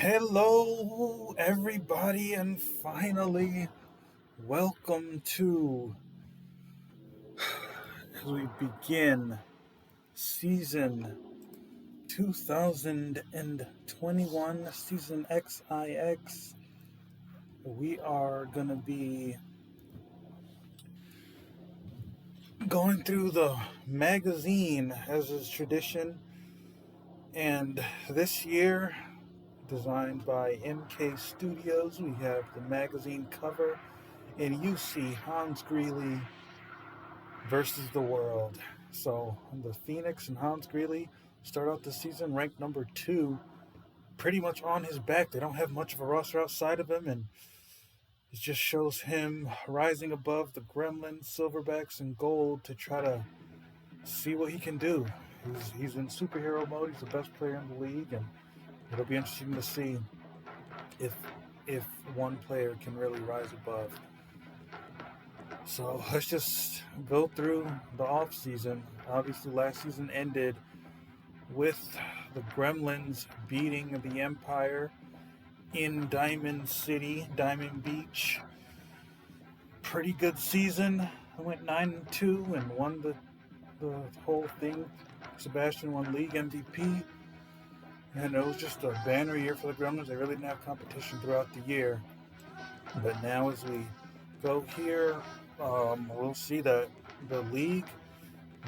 Hello, everybody, and finally, welcome to as we begin season 2021, season XIX. We are going to be going through the magazine as is tradition, and this year, designed by MK Studios, we have the magazine cover, and you see Hans Greeley versus the world. So the Phoenix and Hans Greeley start out the season ranked number 2, pretty much on his back. They don't have much of a roster outside of him, and it just shows him rising above the Gremlins, Silverbacks, and Gold to try to see what he can do. He's in superhero mode. He's the best player in the league, and it'll be interesting to see if one player can really rise above. So let's just go through the off season. Obviously, last season ended with the Gremlins beating the Empire in Diamond City, Diamond Beach. Pretty good season. I went 9-2 and won the whole thing. Sebastian won league MVP. And it was just a banner year for the Gremlins. They really didn't have competition throughout the year. But now as we go here, we'll see that the league,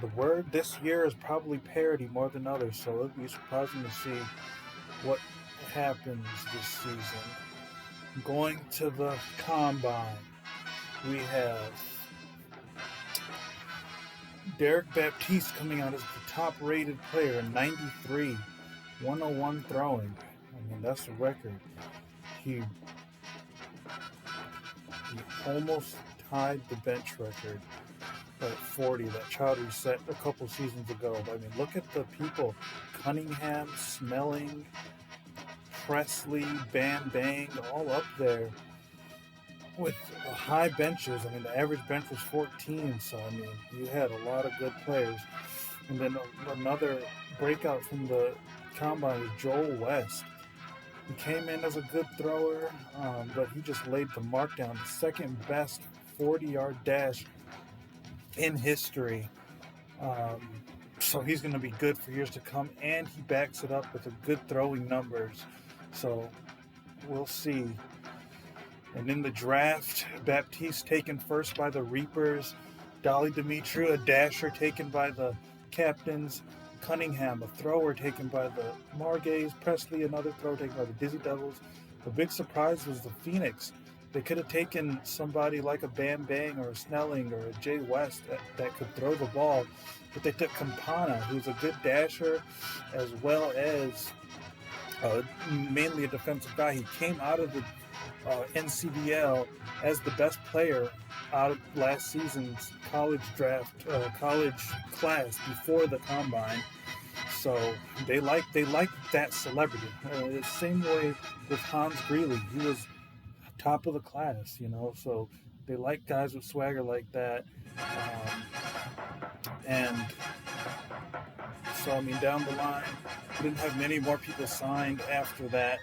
the word this year is probably parity more than others, so it'll be surprising to see what happens this season. Going to the combine, we have Derek Baptiste coming out as the top rated player in 93, 101 throwing. I mean, that's the record. He almost tied the bench record at 40 that Chowdhury set a couple seasons ago. I mean, look at the people: Cunningham, Smelling, Presley, Bam Bang, all up there with high benches. I mean, the average bench was 14, so I mean, you had a lot of good players. And then another breakout from the combine was Joel West. He came in as a good thrower, but he just laid the mark down. The second best 40-yard dash in history. So he's going to be good for years to come, and he backs it up with good throwing numbers. So we'll see. And in the draft, Baptiste taken first by the Reapers. Dolly Demetriou, a dasher, taken by the Captains. Cunningham, a thrower, taken by the Margays. Presley, another thrower, taken by the Dizzy Devils. The big surprise was the Phoenix. They could have taken somebody like a Bam Bang or a Snelling or a Jay West that could throw the ball, but they took Campana, who's a good dasher, as well as mainly a defensive guy. He came out of the NCBL as the best player out of last season's college class before the combine. So they like that celebrity. Same way with Hans Greeley. He was top of the class, so they like guys with swagger like that. And so, I mean, down the line, we didn't have many more people signed after that.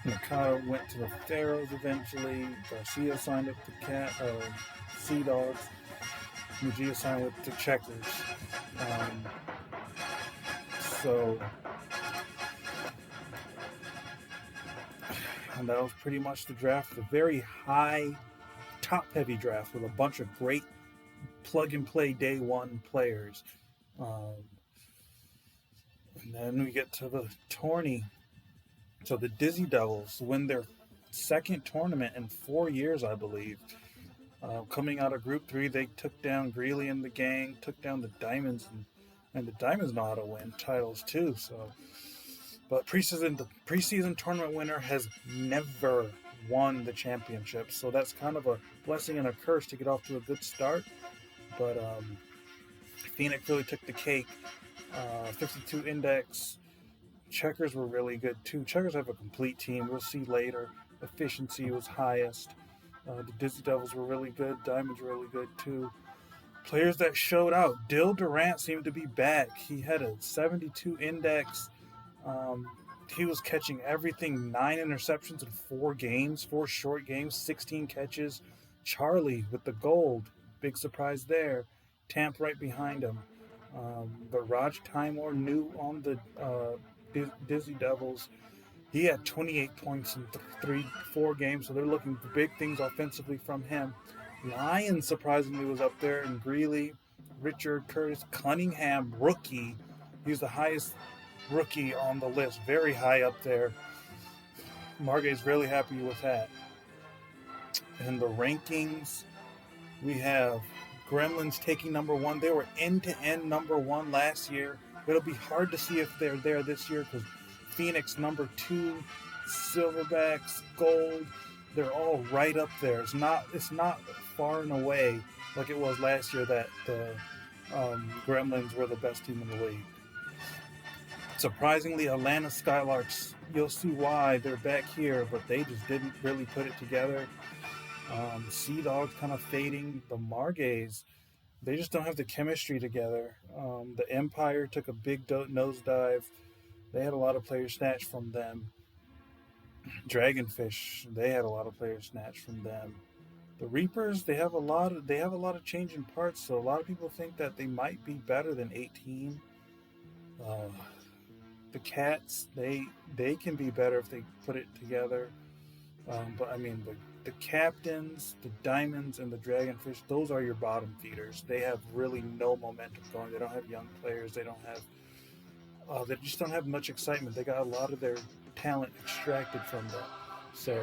Nakata went to the Pharaohs eventually. Garcia signed up to Sea Dogs. Mujia signed with the Checkers. And that was pretty much the draft. A very high, top-heavy draft with a bunch of great plug-and-play day one players. And then we get to the tourney. So the Dizzy Devils win their second tournament in 4 years, I believe. Coming out of Group 3, they took down Greeley and the gang, took down the Diamonds, and the Diamonds know how to win titles too. So, but the preseason tournament winner has never won the championship, so that's kind of a blessing and a curse to get off to a good start. But Phoenix really took the cake. 52 index. Checkers were really good too. Checkers have a complete team. We'll see later. Efficiency was highest. The Dizzy Devils were really good. Diamonds were really good too. Players that showed out. Dill Durant seemed to be back. He had a 72 index. he was catching everything. 9 interceptions in 4 games, 4 short games, 16 catches. Charlie with the gold, big surprise there. Tamp right behind him. But Raj Timor new on the Dizzy Devils. He had 28 points in 4 games, so they're looking for big things offensively from him. Lyons surprisingly was up there, and Greeley, Richard, Curtis, Cunningham, rookie. He's the highest rookie on the list, very high up there. Margay's really happy with that. In the rankings, we have Gremlins taking number 1. They were end-to-end number 1 last year. It'll be hard to see if they're there this year because Phoenix number 2, Silverbacks, Gold, they're all right up there. It's not far and away like it was last year that the Gremlins were the best team in the league. Surprisingly, Atlanta Skylarks, you'll see why they're back here, but they just didn't really put it together. Sea Dogs kind of fading. The Margays, they just don't have the chemistry together. The Empire took a big nosedive. They had a lot of players snatched from them. Dragonfish, they had a lot of players snatched from them. The Reapers, they have a lot of changing parts, so a lot of people think that they might be better than 18. The Cats, they can be better if they put it together. But I mean, the Captains, the Diamonds, and the Dragonfish, those are your bottom feeders. They have really no momentum going. They don't have young players. They just don't have much excitement. They got a lot of their talent extracted from them. So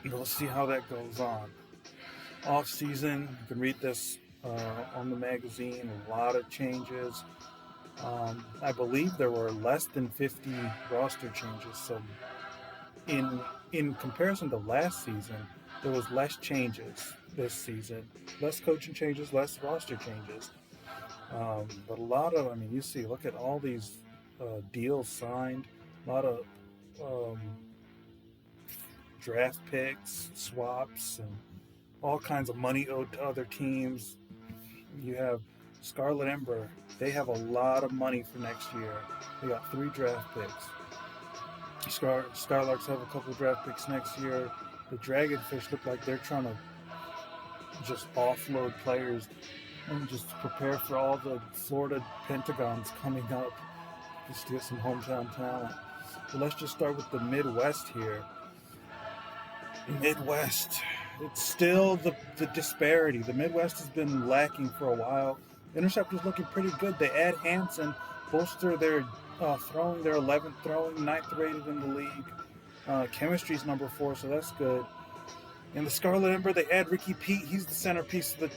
we'll see how that goes on. Off season, you can read this on the magazine. A lot of changes. I believe there were less than 50 roster changes. So in comparison to last season, there was less changes this season. Less coaching changes, less roster changes. But a lot of, you see, look at all these deals signed. A lot of draft picks, swaps, and all kinds of money owed to other teams. You have Scarlet Ember. They have a lot of money for next year. They got 3 draft picks. Skylarks have a couple of draft picks next year. The Dragonfish look like they're trying to just offload players and just prepare for all the Florida Pentagons coming up just to get some hometown talent. So let's just start with the Midwest here. Midwest, it's still the disparity. The Midwest has been lacking for a while. Interceptors looking pretty good. They add Hansen, bolster their throwing, their 11th throwing, 9th rated in the league. Chemistry's number 4, so that's good. In the Scarlet Ember, they add Ricky Pete. He's the centerpiece of the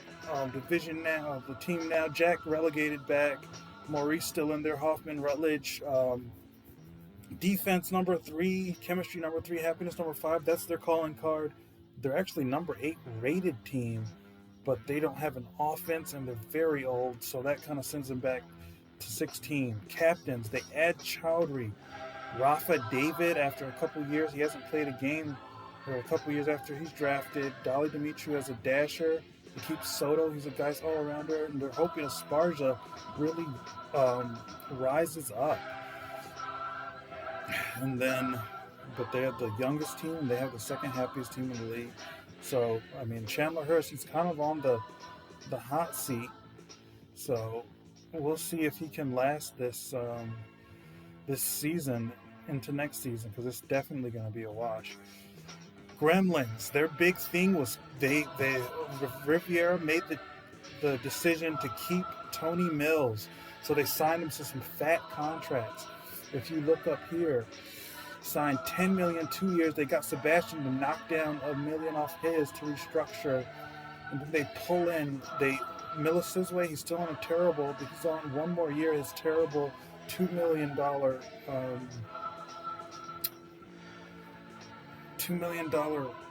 division now, of the team now. Jack relegated back. Maurice still in there. Hoffman, Rutledge. Defense number 3, chemistry number 3, happiness number 5. That's their calling card. They're actually number 8 rated team, but they don't have an offense and they're very old, so that kind of sends them back to 16. Captains, they add Chowdhury. Rafa David, after a couple years, he hasn't played a game for a couple years after he's drafted. Dolly Dimitri as a dasher. They keep Soto, he's a guy's all-arounder, and they're hoping Esparza really rises up. And then, but they have the youngest team, and they have the second happiest team in the league. So, Chandler Hurst, he's kind of on the hot seat. So, we'll see if he can last this season into next season, because it's definitely going to be a wash. Gremlins, their big thing was Riviera made the decision to keep Tony Mills, so they signed him to some fat contracts. If you look up here, signed $10 million 2 years. They got Sebastian to knock down $1 million off his to restructure, and then they pull in Mila Sizwe. He's still on a terrible, but he's on one more year. His terrible $2 million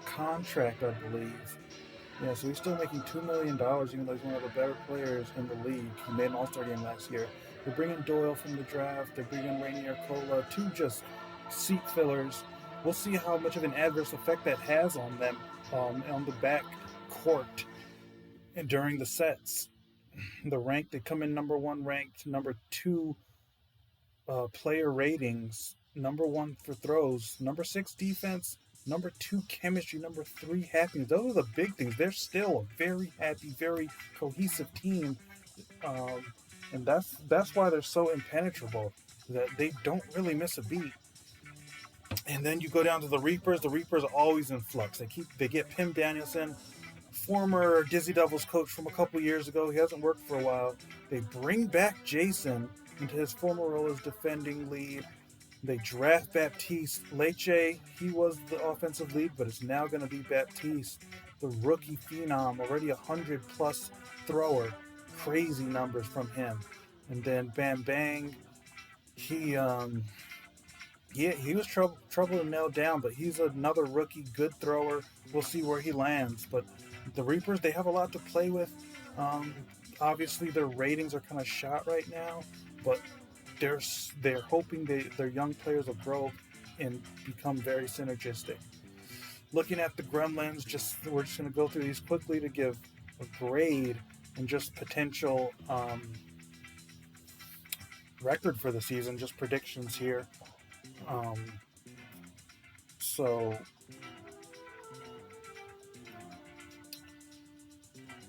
contract, I believe. Yeah, so he's still making $2 million, even though he's one of the better players in the league. He made an All-Star game last year. They're bringing Doyle from the draft. They're bringing Rainier Cola, 2 just seat fillers. We'll see how much of an adverse effect that has on them on the back court and during the sets. They come in number 1 ranked, number 2 player ratings number 1 for throws, number 6 defense, number 2 chemistry, number 3 happiness. Those are the big things. They're still a very happy, very cohesive team, um, and that's why they're so impenetrable. That they don't really miss a beat. And then you go down to the Reapers. The Reapers are always in flux. They get Pim Danielson, former Dizzy Devils coach from a couple years ago. He hasn't worked for a while. They bring back Jason into his former role as defending lead. They draft Baptiste. Leche, he was the offensive lead, but it's now going to be Baptiste, the rookie phenom, already 100-plus thrower. Crazy numbers from him. And then Bam Bang, he was trouble to nail down, but he's another rookie, good thrower. We'll see where he lands. But the Reapers, they have a lot to play with. Um, Obviously, their ratings are kind of shot right now, but they're hoping their young players will grow and become very synergistic. Looking at the Gremlins, we're just going to go through these quickly to give a grade and just potential record for the season, just predictions here. So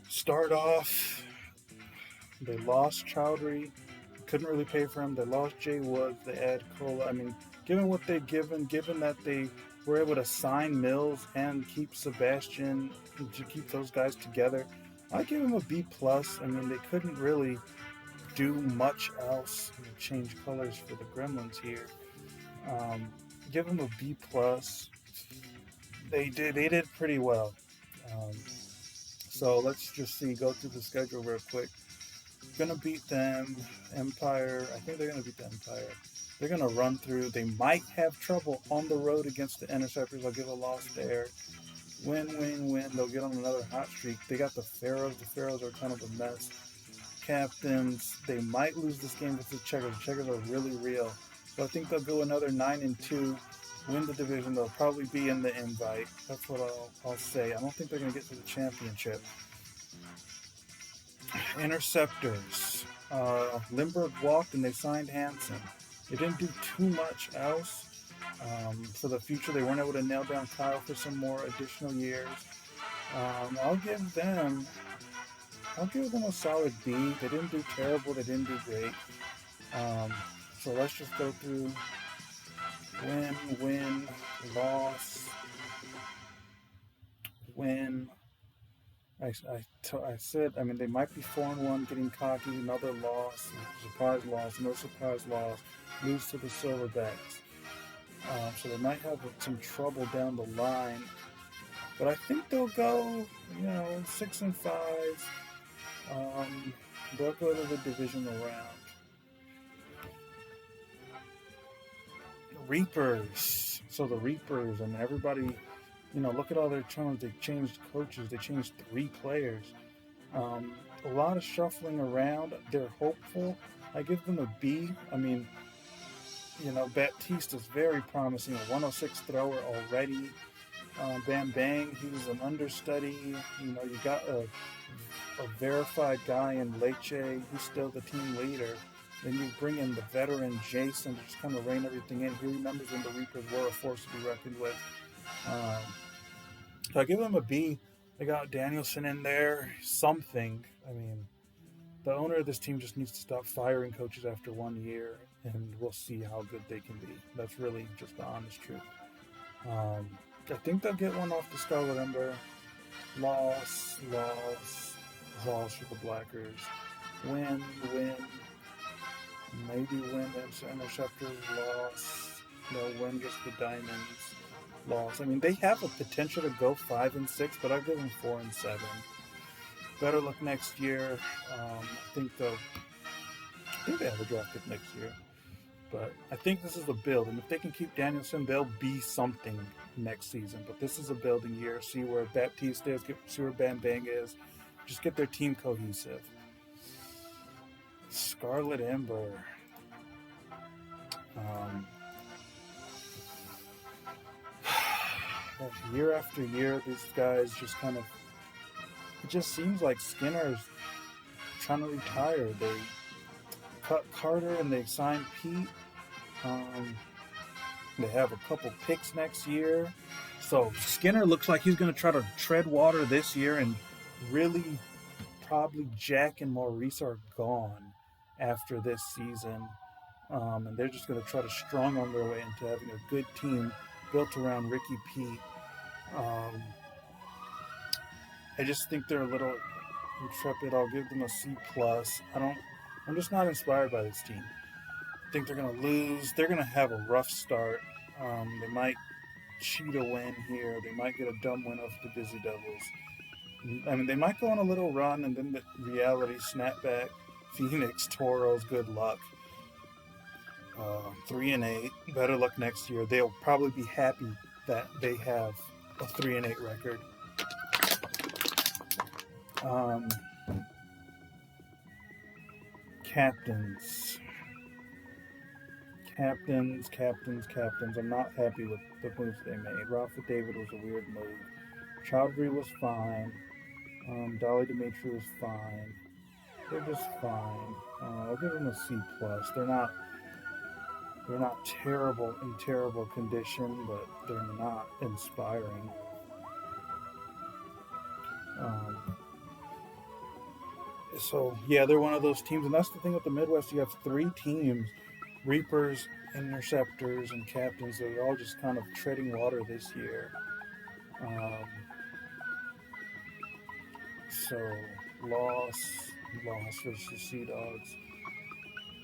start off, they lost Chowdhury, couldn't really pay for him. They lost Jay Woods, they add Cola. I mean, given what they've given that they were able to sign Mills and keep Sebastian, to keep those guys together, I give them a B+. I mean, they couldn't really do much else. Change colors for the Gremlins here. Give them a B+. They did pretty well. So let's just go through the schedule real quick. Gonna beat them. Empire, I think they're gonna beat the Empire. They're gonna run through. They might have trouble on the road against the Interceptors. I'll give a loss there. Win. They'll get on another hot streak. They got the Pharaohs. The Pharaohs are kind of a mess. Captains, they might lose this game with the Checkers. The Checkers are really real. So I think they'll go another 9-2, win the division. They'll probably be in the invite. That's what I'll say. I don't think they're going to get to the championship. Interceptors. Lindbergh walked and they signed Hansen. They didn't do too much else. For the future, they weren't able to nail down Kyle for some more additional years. I'll give them a solid B. They didn't do terrible. They didn't do great. So let's just go through win, loss, win. I said, I mean, they might be 4-1, getting cocky, another loss, surprise loss, no surprise loss, lose to the Silverbacks. So they might have some trouble down the line. But I think they'll go, 6-5. They'll go to the divisional round. Reapers. So the Reapers, I mean, everybody, look at all their turns. They changed coaches. They changed 3 players. A lot of shuffling around. They're hopeful. I give them a B. I mean, Baptiste is very promising. A 106 thrower already. Bam Bang, he was an understudy. You got a verified guy in Leche. He's still the team leader. Then you bring in the veteran Jason to just kind of rein everything in. He remembers when the Reapers were a force to be reckoned with. So I give them a B. They got Danielson in there. Something. I mean, the owner of this team just needs to stop firing coaches after 1 year, and we'll see how good they can be. That's really just the honest truth. I think they'll get one off the Scarlet Ember. Loss for the Blackers. Win. Maybe win against Interceptors. Loss. They'll win against the Diamonds. Loss. I mean, they have a potential to go 5-6, but I'll give them 4-7. Better luck next year. I think they have a draft pick next year. But I think this is a build, and if they can keep Danielson, they'll be something next season. But this is a building year. See where Baptiste is, see where Bam Bang is. Just get their team cohesive. Scarlet Ember. Year after year, these guys just kind of... It just seems like Skinner's trying to retire. They cut Carter and they signed Pete. They have a couple picks next year. So Skinner looks like he's going to try to tread water this year, and really probably Jack and Maurice are gone after this season. And they're just going to try to strong on their way into having a good team built around Ricky Pete. I just think they're a little intrepid. I'll give them a C plus. I'm just not inspired by this team. I think they're going to lose. They're going to have a rough start. They might cheat a win here. They might get a dumb win off the Busy Devils. I mean, they might go on a little run and then the reality snapback. Phoenix, Toros, good luck. 3-8. Better luck next year. They'll probably be happy that they have a 3-8 record. Captains. I'm not happy with the moves they made. Rafa David was a weird move. Chowdhury was fine. Dolly Dimitri was fine. They're just fine. I'll give them a C plus. They're not terrible in terrible condition, but they're not inspiring. So yeah, they're one of those teams, and that's the thing with the Midwest. You have 3 teams: Reapers, Interceptors, and Captains. They're all just kind of treading water this year. So loss versus Sea Dogs.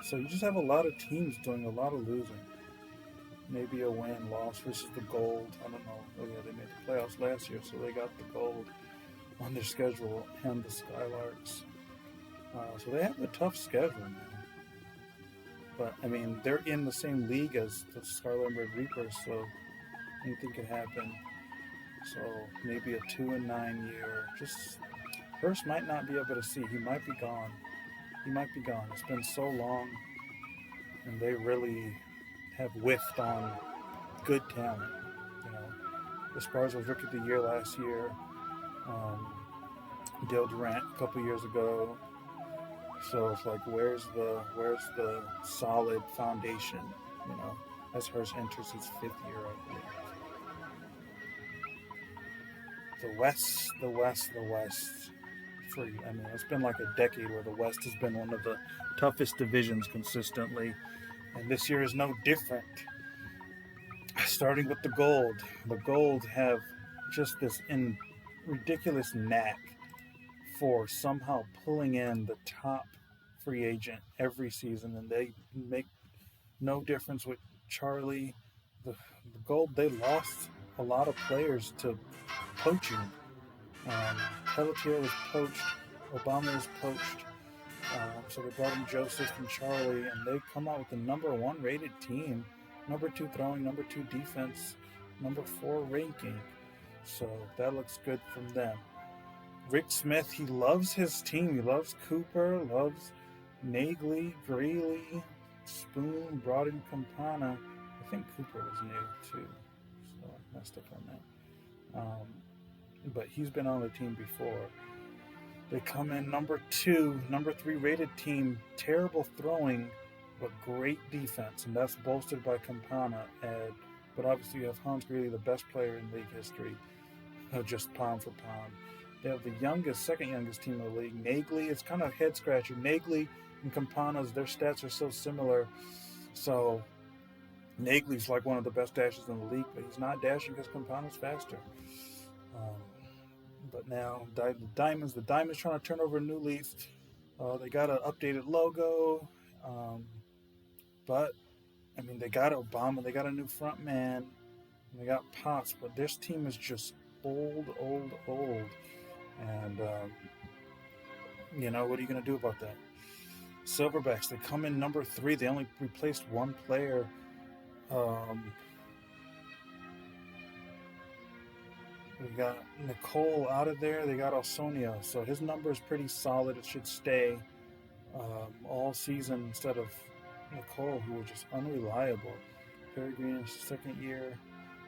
So you just have a lot of teams doing a lot of losing. Maybe a win, loss versus the Gold. I don't know. Oh yeah, they made the playoffs last year, so they got the Gold on their schedule, and the Skylarks. So they have a tough schedule, man. But I mean, they're in the same league as the Scarlet and Red Reapers, so anything can happen. So maybe a 2-9 year. Just Hurst might not be able to see. He might be gone. It's been so long, and they really have whiffed on good talent. You know, Esparza was Rookie of the Year last year. Dale Durant a couple years ago. So it's like, where's the solid foundation? You know, as Hurst enters his 5th year, I believe. The West. I mean, it's been like a decade where the West has been one of the toughest divisions consistently, and this year is no different. Starting with the Gold. The Gold have just this ridiculous knack for somehow pulling in the top free agent every season, and they make no difference with Charlie. The Gold, they lost a lot of players to poaching. Pelletier was poached, Obama was poached, so they brought in Joseph and Charlie, and they come out with the number 1 rated team, number 2 throwing, number 2 defense, number 4 ranking. So that looks good from them. Rick Smith, he loves his team. He loves Cooper, loves Nagley, Greeley, Spoon, brought in Campana. I think Cooper was new too, so I messed up on that. But he's been on the team before. They come in number 2, number 3 rated team, terrible throwing, but great defense, and that's bolstered by Campana. But obviously you have Hans Greeley, the best player in league history, just pound for pound. They have the second youngest team in the league, Nagley. It's kind of a head scratcher. Nagley and Campana's, their stats are so similar. So Nagley's like one of the best dashers in the league, but he's not dashing because Campana's faster. But now the Diamonds trying to turn over a new leaf. They got an updated logo, but I mean, they got Obama, they got a new front man, and they got Potts, but this team is just old. And you know, what are you going to do about that? Silverbacks, they come in number 3. They only replaced 1 player. We got Nicole out of there. They got Alsonio. So his number is pretty solid. It should stay all season instead of Nicole, who was just unreliable. Peregrine's 2nd year.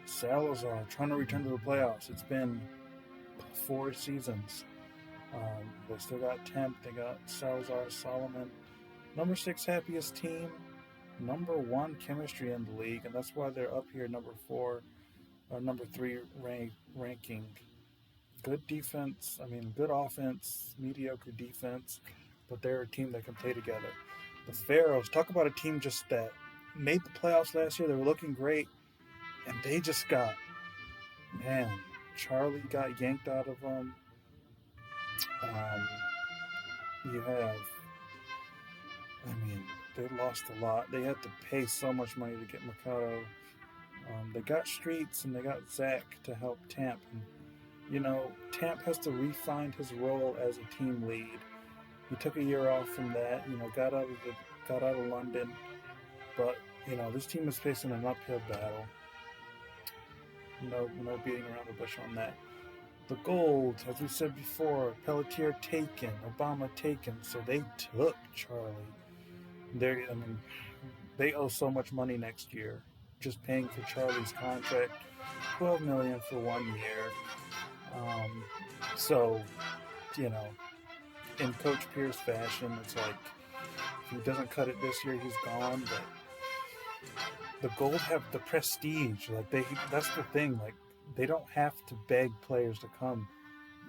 Salazar trying to return to the playoffs. It's been 4 seasons. They still got Temp. They got Salazar, Solomon. Number 6 happiest team. number one chemistry in the league, and that's why they're up here number four or number three ranking. Good defense, I mean, good offense, mediocre defense, but they're a team that can play together. The Pharaohs, talk about a team just that made the playoffs last year. They were looking great, and they just got, man, Charlie got yanked out of them. You have, I mean, they lost a lot. They had to pay so much money to get Mikado. They got Streets and they got Zach to help Tamp. And, you know, Tamp has to refine his role as a team lead. He took a year off from that. You know, got out of London, but you know this team is facing an uphill battle. No beating around the bush on that. The gold, as we said before, Pelletier taken, Obama taken, so they took Charlie. They owe so much money next year, just paying for Charlie's contract, $12 million for 1 year. So, you know, in Coach Pierce fashion, it's like if he doesn't cut it this year, he's gone. But the Gold have the prestige. Like that's the thing. Like they don't have to beg players to come.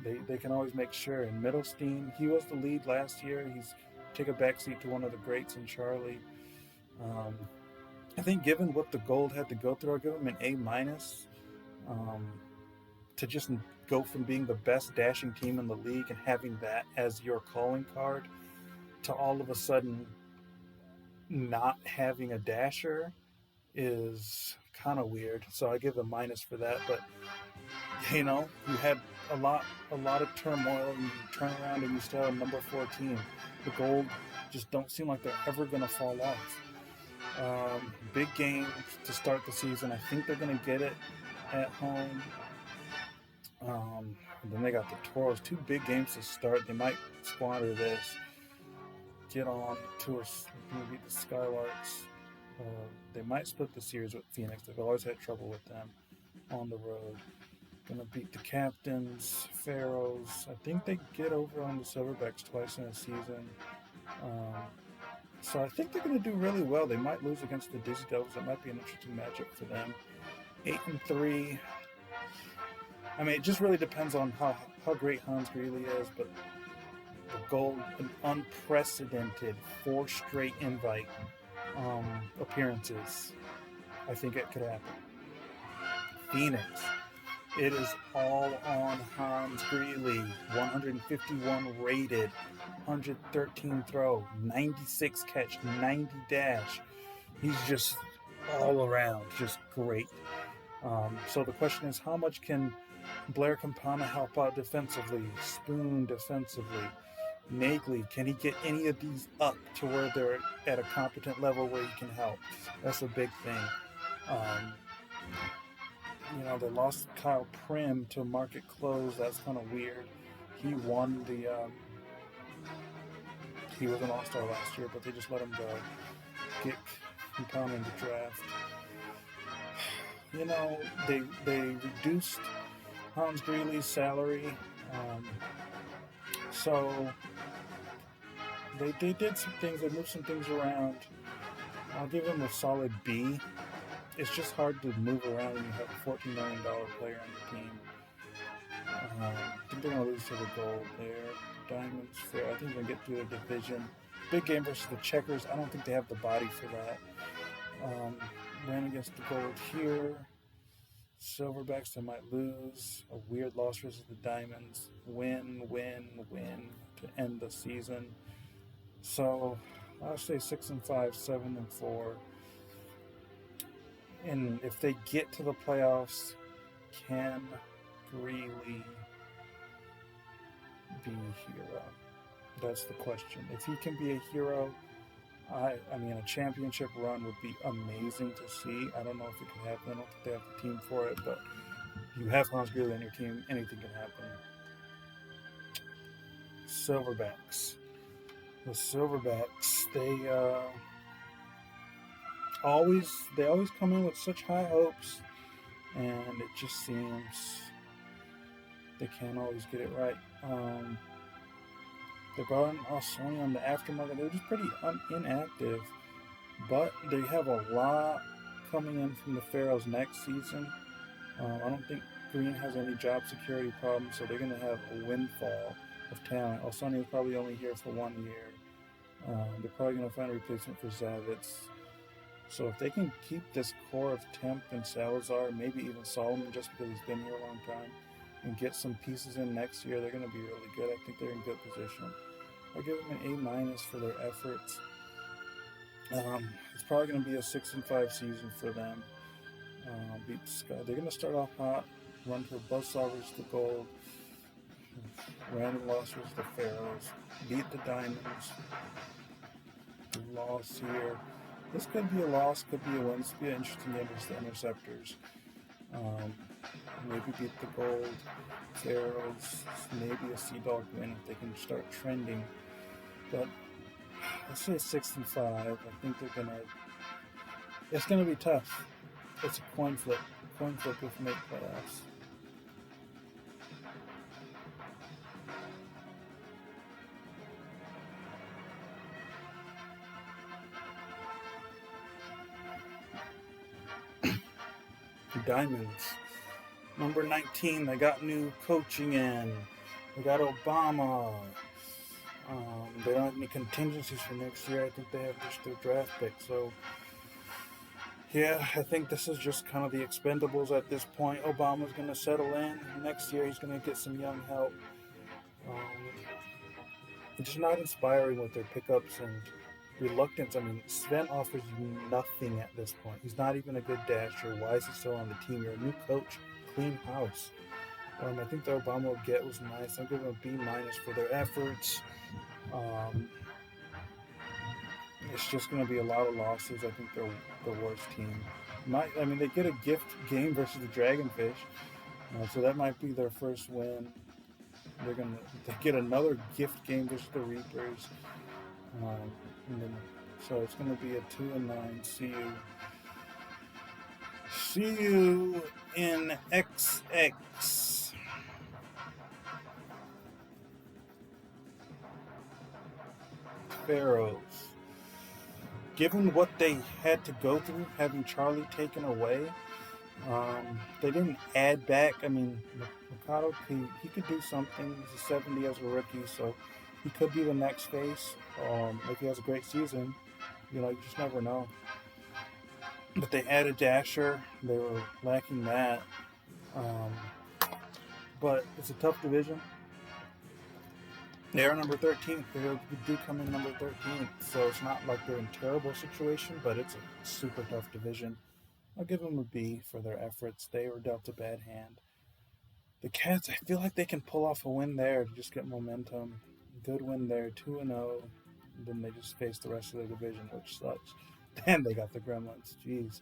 They can always make sure. And Middlestein, he was the lead last year. He's take a backseat to one of the greats in Charlie. I think given what the Gold had to go through, I'll give him an A-. To just go from being the best dashing team in the league and having that as your calling card to all of a sudden not having a dasher is kind of weird. So I give a minus for that. But you know, you had a lot of turmoil, and you turn around and you still have a number 4 team. The Gold just don't seem like they're ever going to fall off. Big game to start the season. I think they're going to get it at home. Then they got the Toros. 2 big games to start. They might squander this. Get on to us. Beat the Skylarks. They might split the series with Phoenix. They've always had trouble with them on the road. Gonna beat the Captains, Pharaohs. I think they get over on the Silverbacks twice in a season. So I think they're gonna do really well. They might lose against the Dizzy Devils. That might be an interesting matchup for them. 8-3. I mean, it just really depends on how great Hans Greeley is, but the Gold, an unprecedented 4 straight invite appearances. I think it could happen. Phoenix. It is all on Hans Greeley. 151 rated, 113 throw, 96 catch, 90 dash. He's just all around, just great. So the question is, how much can Blair Campana help out defensively? Spoon defensively? Nagley, can he get any of these up to where they're at a competent level where he can help? That's a big thing. You know, they lost Kyle Prim to market close. That's kind of weird. He won the. He was an all-star last year, but they just let him go. Get Campana in the draft. You know, they reduced Hans Greeley's salary, so they did some things. They moved some things around. I'll give them a solid B. It's just hard to move around when you have a $14 million player on your team. I think they're going to lose to the Gold there. Diamonds, fair. I think they're going to get through the division. Big game versus the Checkers. I don't think they have the body for that. Ran against the Gold here. Silverbacks, they might lose. A weird loss versus the Diamonds. Win to end the season. So I'll say 6-5, 7-4. And if they get to the playoffs, can Greeley be a hero? That's the question. If he can be a hero, I mean, a championship run would be amazing to see. I don't know if it can happen. I don't think they have the team for it, but you have Hans Greeley on your team, anything can happen. Silverbacks. The Silverbacks, they always come in with such high hopes, and it just seems they can't always get it right. They brought in Australia on the aftermarket. They were just pretty inactive. but they have a lot coming in from the Pharaohs next season. I don't think Green has any job security problems, so they're going to have a windfall of talent. Osani is probably only here for 1 year. They're probably going to find a replacement for Zavitz. So if they can keep this core of Temp and Salazar, maybe even Solomon, just because he's been here a long time, and get some pieces in next year, they're going to be really good. I think they're in good position. I'll give them an A- for their efforts. It's probably going to be a 6-5 season for them. Beat the Sky. They're going to start off hot, run for Buzzsaw versus the Gold, random loss versus the Pharaohs, beat the Diamonds, loss here. This could be a loss, could be a win. This could be an interesting game versus the Interceptors. Maybe beat the Gold, Pharaohs, maybe a Sea Dog win if they can start trending. But let's say 6-5. I think it's gonna be tough. It's a coin flip. Coin flip if we make playoffs. Diamonds. Number 19, they got new coaching in. They got Obama. They don't have any contingencies for next year. I think they have just their draft pick. So, yeah, I think this is just kind of the expendables at this point. Obama's going to settle in. Next year, he's going to get some young help. It's just not inspiring with their pickups and reluctance. I mean, Sven offers you nothing at this point. He's not even a good dasher. Why is he still on the team? You're a new coach, clean house. I think the Obama get was nice. I'm giving them a B- for their efforts. It's just going to be a lot of losses. I think they're the worst team. They get a gift game versus the Dragonfish, so that might be their first win. They get another gift game versus the Reapers, so it's going to be a 2-9. See you in XX. Pharaohs. Given what they had to go through, having Charlie taken away, they didn't add back. I mean, Mikado, he could do something. He's a 70 as a rookie, so he could be the next face. If he has a great season, you just never know. But they added Dasher. They were lacking that. But it's a tough division. They're number 13th. They do come in number 13th, so it's not like they're in a terrible situation, but it's a super tough division. I'll give them a B for their efforts. They were dealt a bad hand. The Cats, I feel like they can pull off a win there to just get momentum. Good win there, 2-0. Then they just face the rest of the division, which sucks. Then they got the Gremlins. Jeez.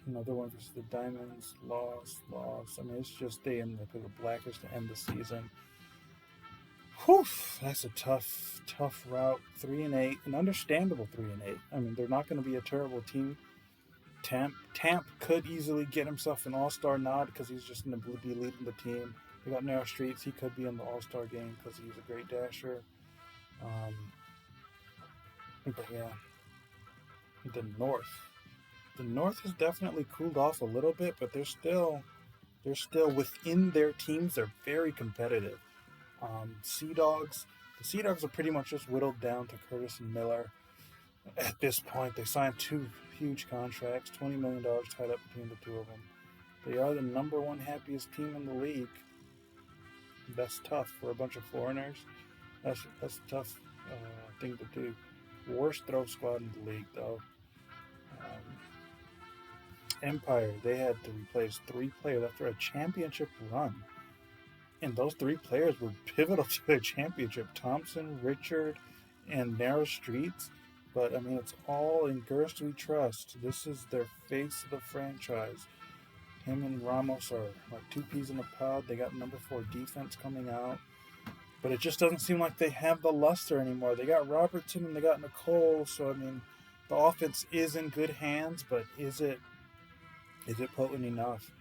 Another one versus the Diamonds. Loss. I mean, it's just they end up with the Blackers to end the season. Whew, that's a tough route. 3-8, an understandable 3-8. I mean, they're not going to be a terrible team. Tamp could easily get himself an all-star nod because he's just going to be leading the team. They got Narrow Streets. He could be in the all-star game because he's a great dasher. But yeah, the North has definitely cooled off a little bit, but they're still within their teams. They're very competitive. The Sea Dogs are pretty much just whittled down to Curtis and Miller. At this point, they signed 2 huge contracts, $20 million tied up between the two of them. They are the number 1 happiest team in the league. That's tough for a bunch of foreigners. That's a tough thing to do. Worst throw squad in the league, though. Empire, they had to replace 3 players after a championship run. And those 3 players were pivotal to their championship. Thompson, Richard, and Narrow Streets. But, I mean, it's all in Gerst we trust. This is their face of the franchise. Him and Ramos are like 2 peas in a pod. They got number 4 defense coming out. But it just doesn't seem like they have the luster anymore. They got Robertson and they got Nicole. So, I mean, the offense is in good hands. But is it potent enough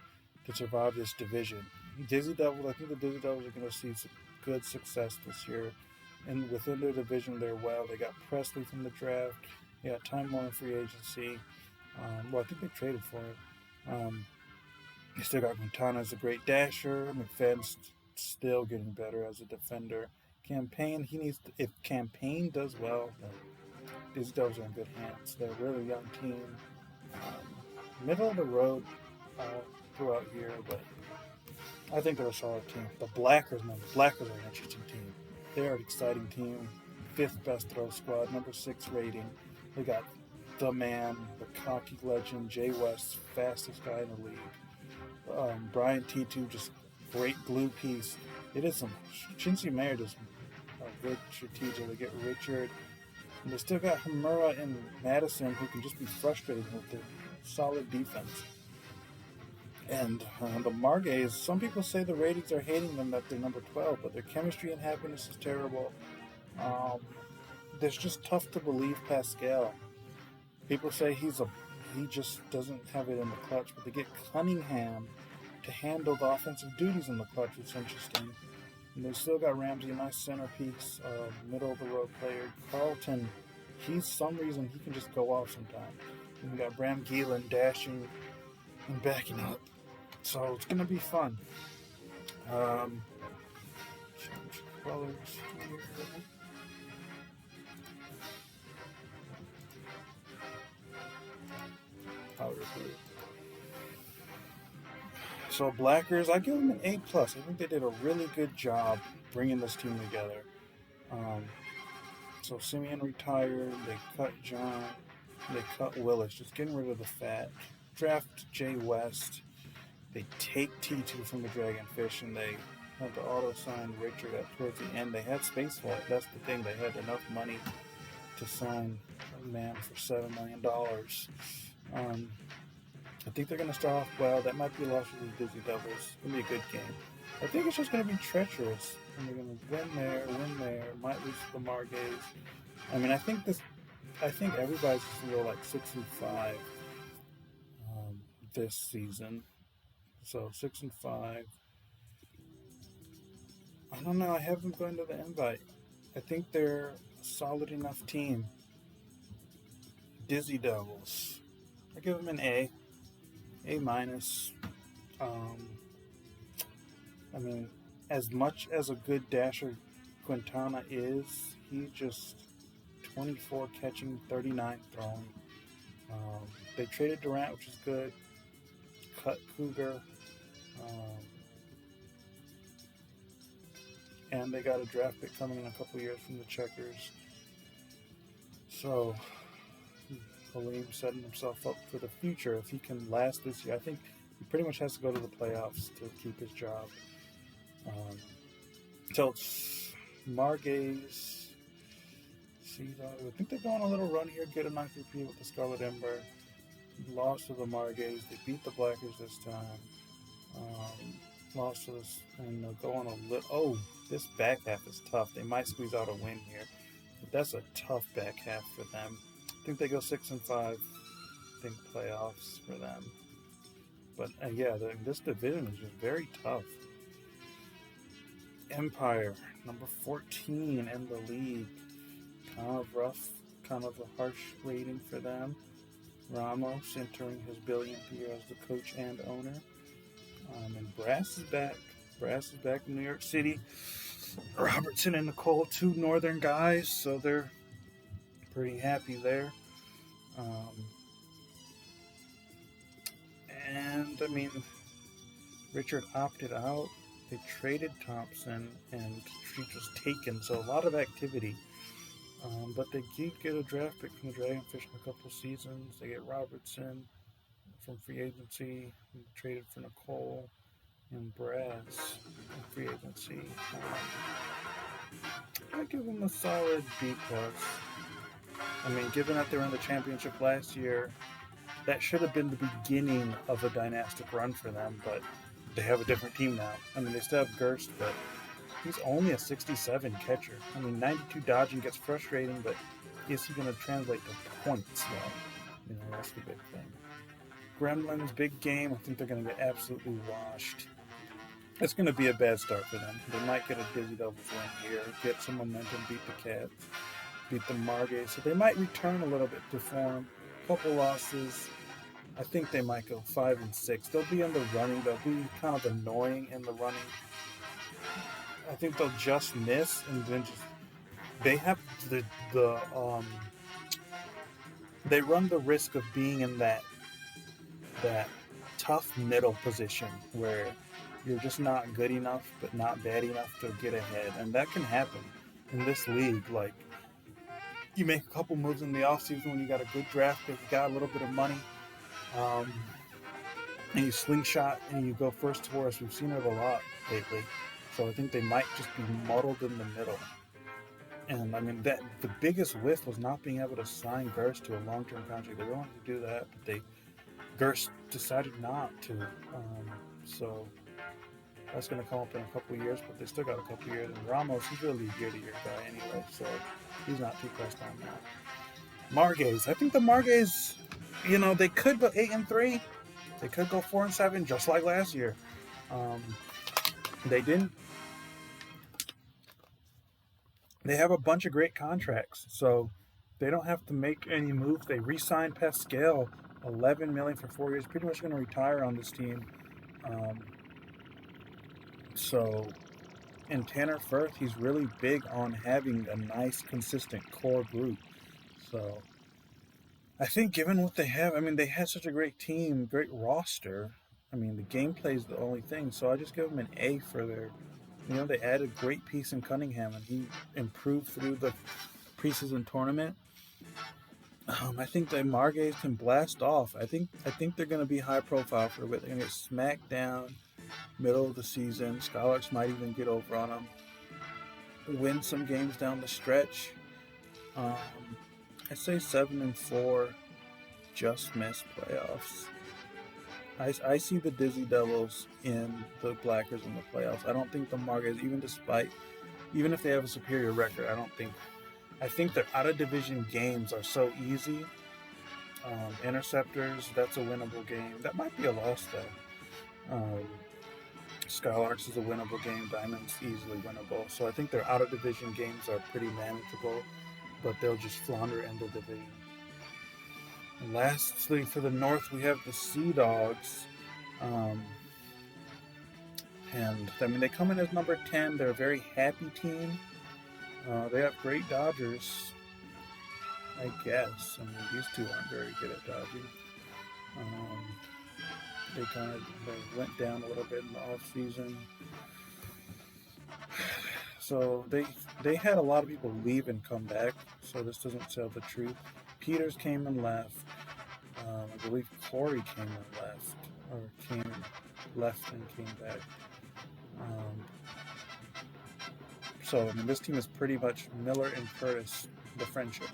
to survive this division? Dizzy Devils, I think the Dizzy Devils are going to see some good success this year. And within their division, they're well. They got Presley from the draft. Yeah, Time Warner free agency. Well, I think they traded for it. They still got Quintana as a great dasher. McFadden's still getting better as a defender. Campaign, he needs to, if Campaign does well, then these Devils are in good hands. They're a really young team. Middle of the road throughout here, but I think they're a solid team. The Blackers are an interesting team. They're an exciting team. 5th best throw squad, number 6 rating. They got the man, the cocky legend, Jay West, fastest guy in the league. Brian T2, just great glue piece. It is some Shinji Mayer does a good strategic. They get Richard. And they still got Hamura and Madison, who can just be frustrated with their solid defense. And the Margays, some people say the ratings are hating them that they're number 12, but their chemistry and happiness is terrible. It's just tough to believe Pascal. People say he just doesn't have it in the clutch, but they get Cunningham to handle the offensive duties in the clutch. It's interesting. And they still got Ramsey, a nice centerpiece, middle of the road player. Carlton, some reason he can just go off sometimes. And we got Bram Gielen dashing and backing up. So it's going to be fun. Change colors here. Powder blue. So Blackers, I give them an A+. I think they did a really good job bringing this team together. So Simeon retired. They cut John. They cut Willis, just getting rid of the fat. Draft Jay West. They take T2 from the Dragonfish, and they had to auto-sign Richard towards the end. They had space for it. That's the thing. They had enough money to sign a man for $7 million. I think they're going to start off well. That might be a loss for the Disney Devils. It's going to be a good game. I think it's just going to be treacherous. And they're going to win there, might lose to the Margays. I mean, I think everybody's just going to go like 6-5 this season. So 6-5. I don't know. I have them going to the invite. I think they're a solid enough team. Disney Devils. I give them an A. A-. I mean, as much as a good dasher Quintana is, he just 24 catching, 39 throwing. They traded Durant, which is good. Cut Cougar. And they got a draft pick coming in a couple years from the Checkers. So Halim setting himself up for the future. If he can last this year, I think he pretty much has to go to the playoffs to keep his job. So it's Margays. I think they're going a little run here. Get a nice repeat with the Scarlet Ember. Lost to the Margays. They beat the Blackers this time. Lost to this, and they'll go on a little. Oh, this back half is tough. They might squeeze out a win here, but that's a tough back half for them. I think they go 6-5. I think playoffs for them. But this division is just very tough. Empire, number 14 in the league. Kind of rough, kind of a harsh rating for them. Ramos entering his billionth year as the coach and owner. And Brass is back. Brass is back in New York City. Robertson and Nicole, 2 northern guys, so they're pretty happy there. And I mean, Richard opted out. They traded Thompson, and she was taken. So a lot of activity. But they did get a draft pick from the Dragonfish in a couple seasons. They get Robertson from free agency. They traded for Nicole and Brass from free agency. I give them a solid B+. I mean, given that they were in the championship last year, that should have been the beginning of a dynastic run for them, but they have a different team now. I mean, they still have Gerst, but he's only a 67 catcher. I mean, 92 dodging gets frustrating, but is he going to translate to points? Well, that's the big thing. Gremlins, big game. I think they're going to get absolutely washed. It's going to be a bad start for them. They might get a Disney Devils win here, get some momentum, beat the Cats. beat the Margays, so they might return a little bit to form. Couple losses. I think they might go 5-6. They'll be in the running. They'll be kind of annoying in the running. I think they'll just miss, and then just they have the they run the risk of being in that tough middle position where you're just not good enough but not bad enough to get ahead, and that can happen in this league. Like, you make a couple moves in the offseason when you got a good draft pick, you got a little bit of money, um, and you slingshot and you go first to worst. We've seen it a lot lately, so I think they might just be muddled in the middle. And I mean, that the biggest whiff was not being able to sign Gerst to a long-term contract. They wanted to do that, but Gerst decided not to. So that's going to come up in a couple of years, but they still got a couple of years. And Ramos, he's really a year-to-year guy anyway, so he's not too pressed on that. Margays, I think the Margays, they could go 8-3. They could go 4-7, just like last year. They didn't. They have a bunch of great contracts, so they don't have to make any moves. They re-signed Pascal, $11 million for 4 years. Pretty much going to retire on this team. And Tanner Firth, he's really big on having a nice, consistent core group. So I think given what they have, I mean, they had such a great team, great roster. I mean, the gameplay is the only thing. So I just give them an A for their. They added a great piece in Cunningham, and he improved through the preseason tournament. I think the Margays can blast off. I think they're going to be high profile for a bit. They're going to get smacked down middle of the season. Skylarks might even get over on them. Win some games down the stretch. I say 7-4. Just miss playoffs. I see the Dizzy Devils in the Blackers in the playoffs. I don't think the Margays, even if they have a superior record, I think their out-of-division games are so easy. Interceptors, that's a winnable game. That might be a loss, though. Skylarks is a winnable game. Diamonds, easily winnable. So I think their out-of-division games are pretty manageable, but they'll just flounder in the division. And lastly, for the North, we have the Sea Dogs. And I mean, they come in as number 10. They're a very happy team. They have great dodgers, I guess. I mean, these two aren't very good at dodging. They went down a little bit in the off season. So they had a lot of people leave and come back. So this doesn't tell the truth. Peters came and left. I believe Corey came left and came back. So I mean, this team is pretty much Miller and Curtis, the friendship.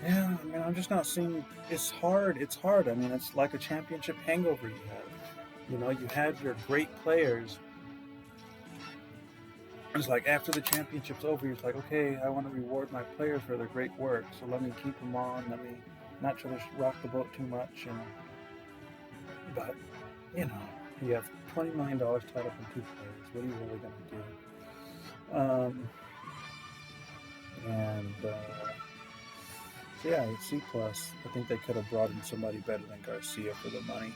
Yeah, I mean, I'm just not seeing. It's hard. I mean, it's like a championship hangover you have. You had your great players. It's like after the championship's over, you're like, okay, I want to reward my players for their great work, so let me keep them on. Let me not try to rock the boat too much. But you have $20 million tied up in 2 players. What are you really going to do? So yeah, C+. I think they could have brought in somebody better than Garcia for the money.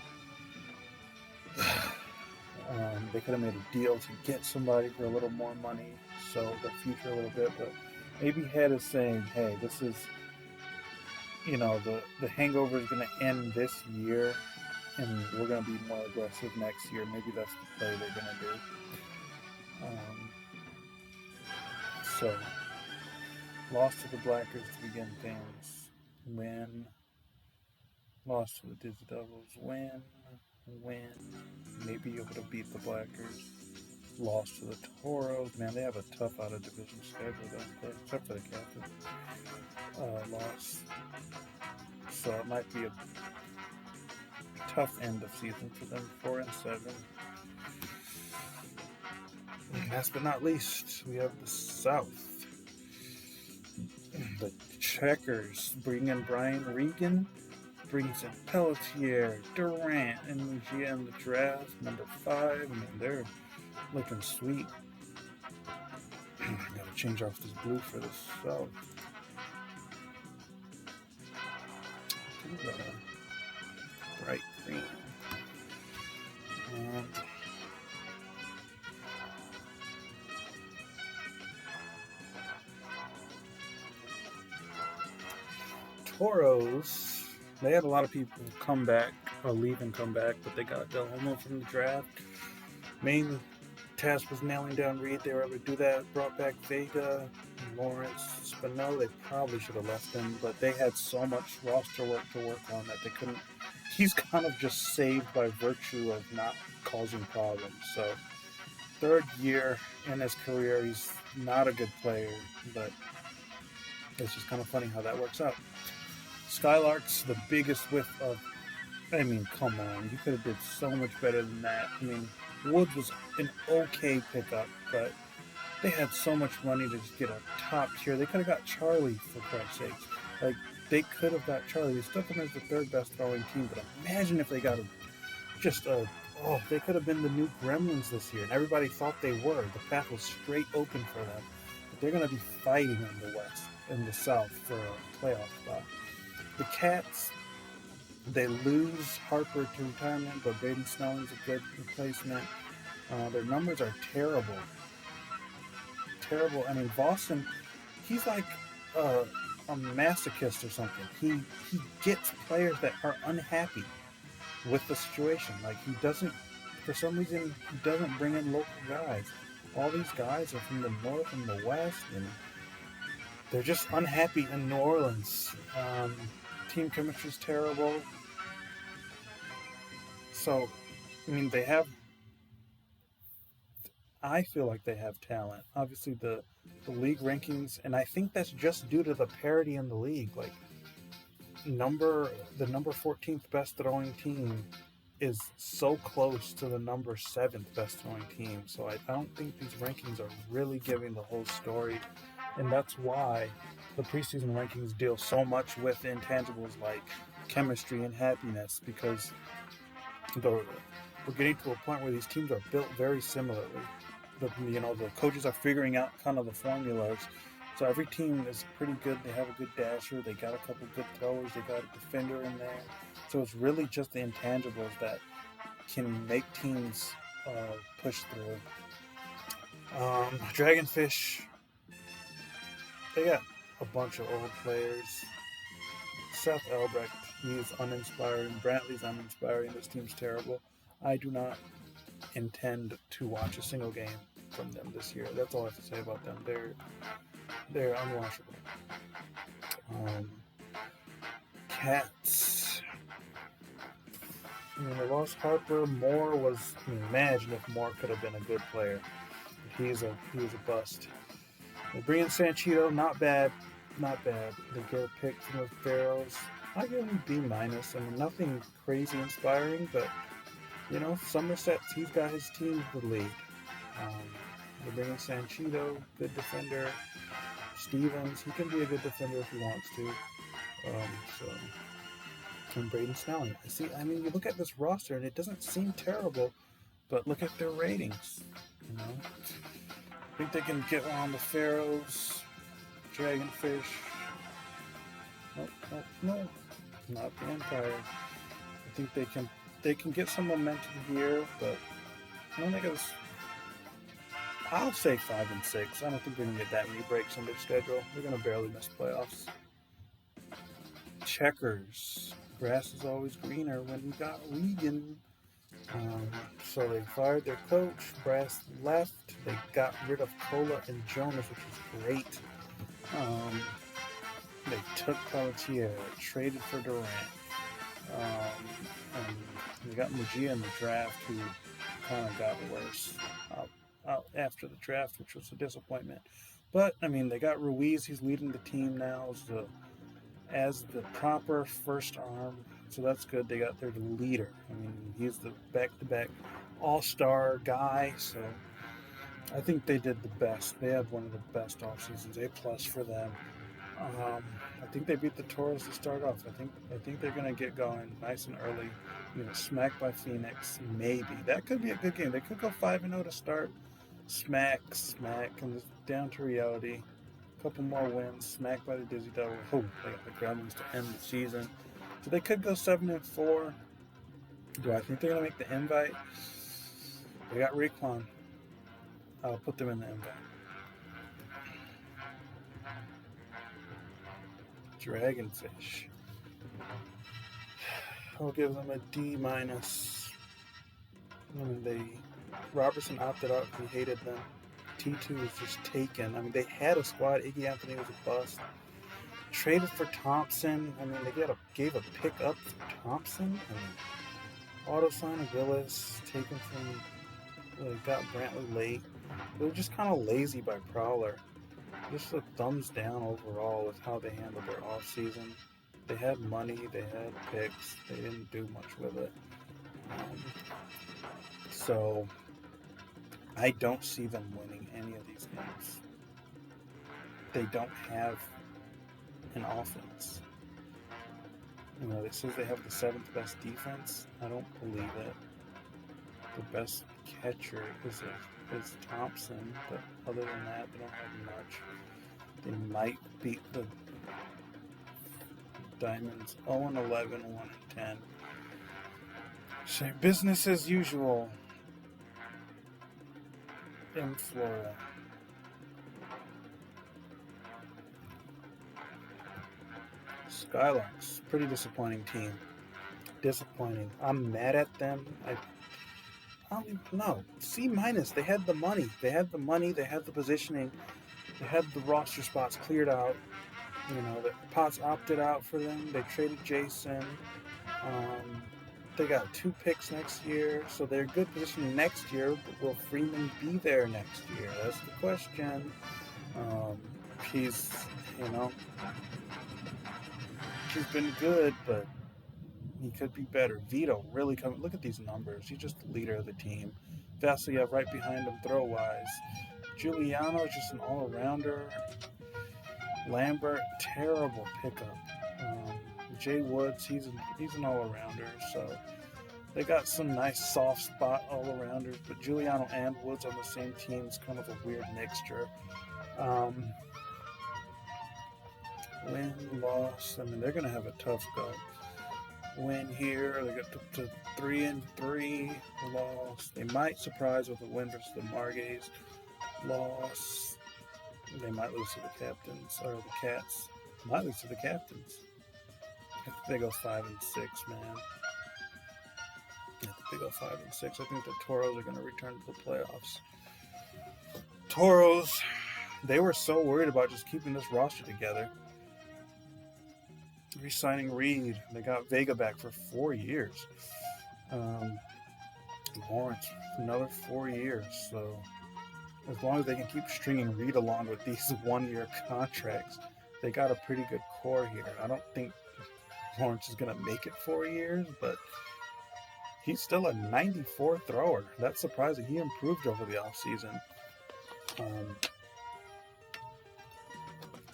They could have made a deal to get somebody for a little more money, so the future a little bit. But maybe Head is saying, hey, this is, the hangover is going to end this year, and we're going to be more aggressive next year. Maybe that's the play they're going to do. So, lost to the Blackers to begin things. Win. Lost to the Dizzy Devils. Win. Maybe able to beat the Blackers. Lost to the Toros. Man, they have a tough out-of-division schedule, don't they? Except for the captain. Loss. So it might be a tough end of season for them. 4-7. Last but not least, we have the South. The Checkers bring in Brian Regan. brings in Pelletier, Durant, and Mugia in the draft, number 5. I mean, they're looking sweet. I gotta change off this blue for this. So, bright green. Toros, they had a lot of people come back or leave and come back, but they got Del Homo from the draft. Main task was nailing down Reed. They were able to do that. Brought back Vega, Lawrence, Spino. They probably should have left him, but they had so much roster work to work on that they couldn't. He's kind of just saved by virtue of not causing problems. So, 3rd year in his career, he's not a good player, but it's just kind of funny how that works out. Skylark's the biggest whiff of. I mean, come on, you could have did so much better than that. I mean, Woods was an okay pickup, but they had so much money to just get a top tier. They could have got Charlie, for Christ's sakes. Like, they could have got Charlie. They still come as the 3rd best throwing team, but imagine if they got they could have been the new Gremlins this year, and everybody thought they were. The path was straight open for them. But they're going to be fighting in the West, in the South, for a playoff spot. The Cats, they lose Harper to retirement, but Braden Snelling's a good replacement. Their numbers are terrible. Terrible. I mean, Boston, he's like a masochist or something. He gets players that are unhappy with the situation. Like, he doesn't, for some reason, he doesn't bring in local guys. All these guys are from the North and the West, and they're just unhappy in New Orleans. Team chemistry is terrible. So, I mean, I feel like they have talent. Obviously, the league rankings, and I think that's just due to the parity in the league. Like, the number 14th best throwing team is so close to the number 7th best throwing team. So I don't think these rankings are really giving the whole story. And that's why the preseason rankings deal so much with intangibles like chemistry and happiness, because we're getting to a point where these teams are built very similarly. The coaches are figuring out kind of the formulas. So every team is pretty good. They have a good dasher. They got a couple good throwers. They got a defender in there. So it's really just the intangibles that can make teams push through. Dragonfish, they got a bunch of old players. Seth Elbrecht, he's uninspiring. Brantley's uninspiring. This team's terrible. I do not intend to watch a single game from them this year. That's all I have to say about them. They're unwatchable. Cats. I mean, they lost Harper. Moore was. Imagine if Moore could have been a good player. He was a bust. They bring in Sanchito. Not bad. They get a pick from the Pharaohs. I give him B-. I mean, nothing crazy inspiring, but Somerset's, he's got his team to the lead. They bring in Sanchito, good defender. Stevens, he can be a good defender if he wants to. And Braden Snelling. You look at this roster and it doesn't seem terrible, but look at their ratings. I think they can get one on the Pharaohs, Dragonfish. No, not the Empire. I think they can get some momentum here, but I don't think it was. I'll say 5 and 6. I don't think they're gonna get that many breaks on their schedule. They're gonna barely miss playoffs. Checkers. Grass is always greener when you got Regan. So they fired their coach. Brass left. They got rid of Cola and Jonas, which was great. They took Pelletier, traded for Durant. And they got Mugia in the draft, who kind of got worse out after the draft, which was a disappointment. But, they got Ruiz. He's leading the team now as the proper first arm. So that's good. They got their leader. He's the back-to-back all-star guy. So I think they did the best. They had one of the best off seasons. A+ for them. I think they beat the Toros to start off. I think they're gonna get going nice and early. Smacked by Phoenix, maybe that could be a good game. They could go 5-0 to start. Smack, comes down to reality. A couple more wins. Smacked by the Dizzy Devil. Oh, they got the Gremlins to end the season. So they could go 7-4. Do I think they're gonna make the invite? They got Raekwon. I'll put them in the invite. Dragonfish. I'll give them a D minus. Robertson opted out because he hated them. T2 was just taken. They had a squad. Iggy Anthony was a bust. Traded for Thompson. They gave a pick up for Thompson. Auto sign of Willis taken from. They got Brantley late. They were just kind of lazy by Prowler. Just a thumbs down overall with how they handled their off season. They had money. They had picks. They didn't do much with it. So I don't see them winning any of these games. They don't have an offense. It says they have the 7th best defense. I don't believe it. The best catcher is Thompson, but other than that, they don't have much. They might beat the Diamonds 0-11, 1-10. So business as usual in Florida. Skylarks, pretty disappointing team. Disappointing. I'm mad at them. I don't even know. C minus. They had the money. They had the positioning. They had the roster spots cleared out. The Potts opted out for them. They traded Jason. They got 2 picks next year, so they're in good position next year. But will Freeman be there next year? That's the question. He's been good, but he could be better. Vito really coming. Look at these numbers. He's just the leader of the team. Vasilyev right behind him throw-wise. Giuliano is just an all-arounder. Lambert, terrible pickup. Jay Woods, he's an all-arounder. So they got some nice soft spot all-arounders, but Giuliano and Woods on the same team is kind of a weird mixture. Win, loss. They're going to have a tough go. Win here, they get to 3-3. Loss. They might surprise with a win versus the Margays. Loss. They might lose to the Captains, or the Cats. Might lose to the Captains. If they go 5-6, man. If they go 5-6, I think the Toros are going to return to the playoffs. Toros, they were so worried about just keeping this roster together. Re-signing Reed. They got Vega back for 4 years. Lawrence, another 4 years. So as long as they can keep stringing Reed along with these 1-year contracts, they got a pretty good core here. I don't think Lawrence is going to make it 4 years, but he's still a 94 thrower. That's surprising. He improved over the offseason.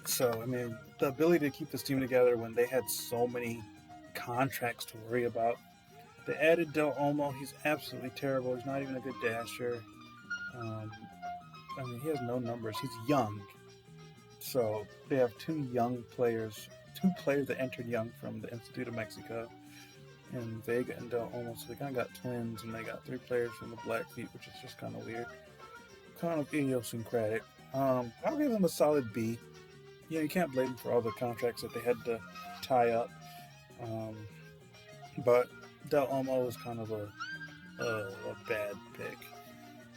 So, the ability to keep this team together when they had so many contracts to worry about. They added Del Olmo. He's absolutely terrible. He's not even a good dasher. He has no numbers. He's young. So, they have 2 young players, 2 players that entered young from the Institute of Mexico, and Vega and Del Olmo. So, they kind of got twins, and they got 3 players from the Blackfeet, which is just kind of weird. Kind of idiosyncratic. I'll give them a solid B. You can't blame them for all the contracts that they had to tie up. But Del Olmo was kind of a bad pick.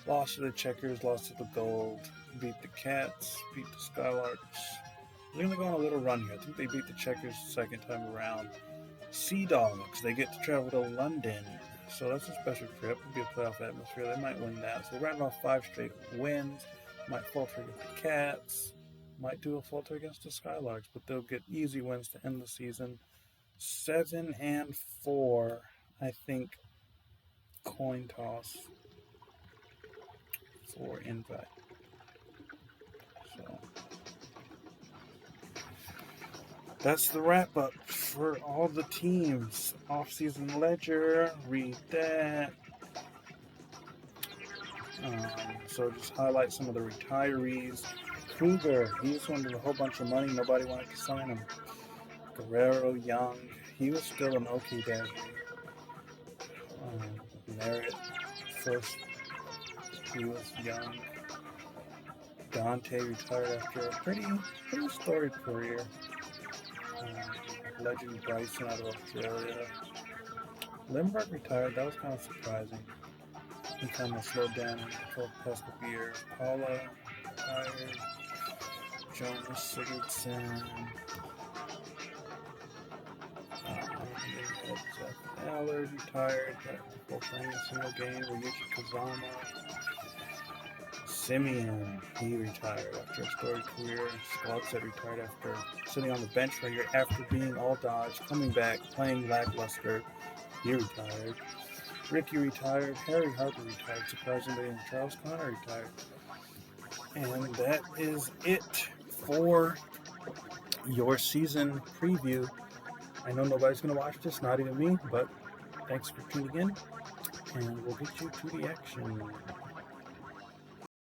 Lost to the Checkers, lost to the Gold, beat the Cats, beat the Skylarks. They're going to go on a little run here. I think they beat the Checkers the second time around. Sea Dogs, they get to travel to London. So that's a special trip. It'll be a playoff atmosphere. They might win that. So they're running off 5 straight wins. Might falter against the Cats. Might do a falter against the Skylarks, but they'll get easy wins to end the season. 7-4, I think. Coin toss for invite. So that's the wrap up for all the teams. Off-season ledger, read that. So just highlight some of the retirees. Kruger, he just wanted a whole bunch of money. Nobody wanted to sign him. Guerrero, Young, he was still an okay dad. Merritt, first, he was young. Dante retired after a pretty storied career. Legend Bryson out of Australia. Lindbergh retired. That was kind of surprising. He kind of slowed down for the past couple years. Paula retired. Jonas Sigurdsson. Allard retired before playing a single game. Ryuichi Kazama. Simeon, he retired after a storied career. Scott retired after sitting on the bench for a year after being all dodged, coming back, playing lackluster. He retired. Ricky retired. Harry Harper retired, surprisingly, and Charles Connor retired. And that is it for your season preview. I know nobody's going to watch this, not even me, but thanks for tuning in, and we'll get you to the action.